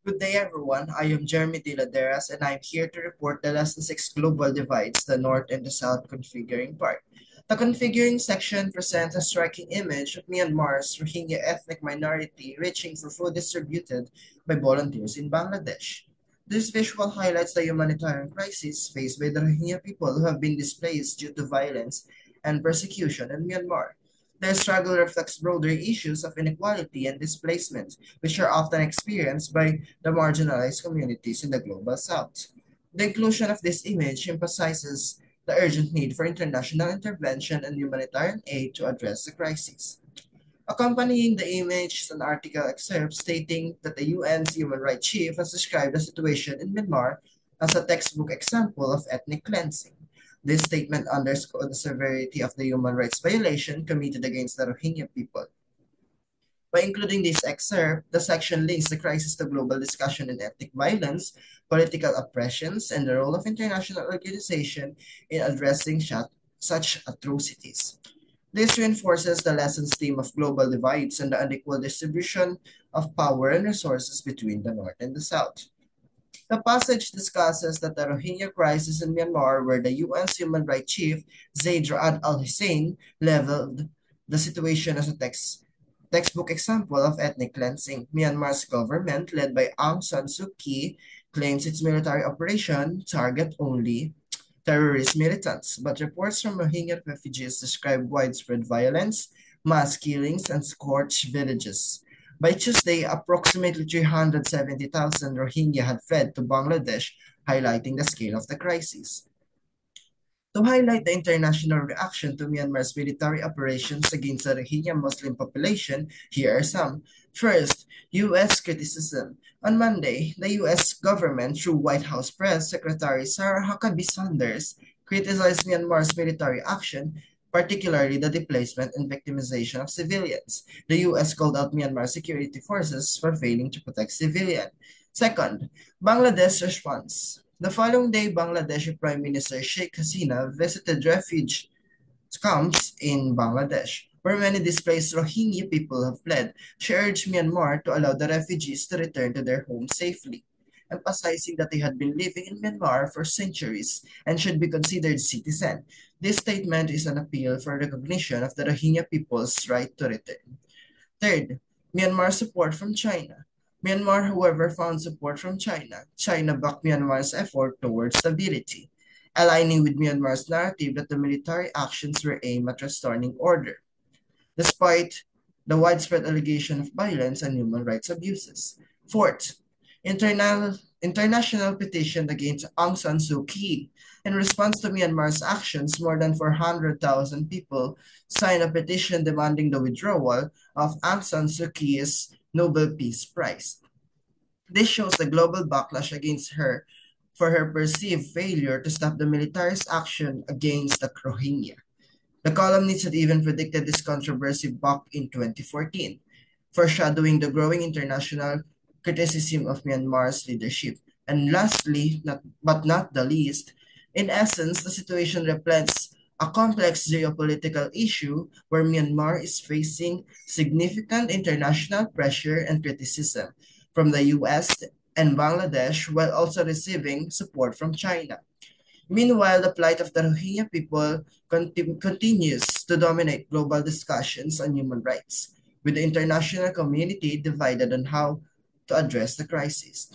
Good day, everyone. I am Jeremy De Laderas, and I'm here to report the Lesson 6 Global Divides, the North and the South Configuring part. The Configuring section presents a striking image of Myanmar's Rohingya ethnic minority reaching for food distributed by volunteers in Bangladesh. This visual highlights the humanitarian crisis faced by the Rohingya people who have been displaced due to violence and persecution in Myanmar. Their struggle reflects broader issues of inequality and displacement, which are often experienced by the marginalized communities in the global south. The inclusion of this image emphasizes the urgent need for international intervention and humanitarian aid to address the crisis. Accompanying the image is an article excerpt stating that the UN's human rights chief has described the situation in Myanmar as a textbook example of ethnic cleansing. This statement underscores the severity of the human rights violation committed against the Rohingya people. By including this excerpt, the section links the crisis to global discussion in ethnic violence, political oppressions, and the role of international organizations in addressing such atrocities. This reinforces the lessons theme of global divides and the unequal distribution of power and resources between the North and the South. The passage discusses that the Rohingya crisis in Myanmar, where the UN's human rights chief, Zaid Ra'ad al Hussein, leveled the situation as a textbook example of ethnic cleansing. Myanmar's government, led by Aung San Suu Kyi, claims its military operation target only terrorist militants, but reports from Rohingya refugees describe widespread violence, mass killings, and scorched villages. By Tuesday, approximately 370,000 Rohingya had fled to Bangladesh, highlighting the scale of the crisis. To highlight the international reaction to Myanmar's military operations against the Rohingya Muslim population, here are some. First, U.S. criticism. On Monday, the U.S. government, through White House Press Secretary Sarah Huckabee Sanders, criticized Myanmar's military action, particularly the displacement and victimization of civilians. The U.S. called out Myanmar security forces for failing to protect civilians. Second, Bangladesh response. The following day, Bangladeshi Prime Minister Sheikh Hasina visited refuge camps in Bangladesh, where many displaced Rohingya people have fled. She urged Myanmar to allow the refugees to return to their homes safely, emphasizing that they had been living in Myanmar for centuries and should be considered citizens. This statement is an appeal for recognition of the Rohingya people's right to return. Third, Myanmar support from China. Myanmar, however, found support from China. China backed Myanmar's effort towards stability, aligning with Myanmar's narrative that the military actions were aimed at restoring order, despite the widespread allegation of violence and human rights abuses. Fourth, international petition against Aung San Suu Kyi. In response to Myanmar's actions, more than 400,000 people signed a petition demanding the withdrawal of Aung San Suu Kyi's Nobel Peace Prize. This shows the global backlash against her for her perceived failure to stop the military's action against the Rohingya. The columnist had even predicted this controversy back in 2014, foreshadowing the growing international criticism of Myanmar's leadership. And lastly, but not the least, in essence, the situation reflects a complex geopolitical issue where Myanmar is facing significant international pressure and criticism from the US and Bangladesh, while also receiving support from China. Meanwhile, the plight of the Rohingya people continues to dominate global discussions on human rights, with the international community divided on how to address the crisis.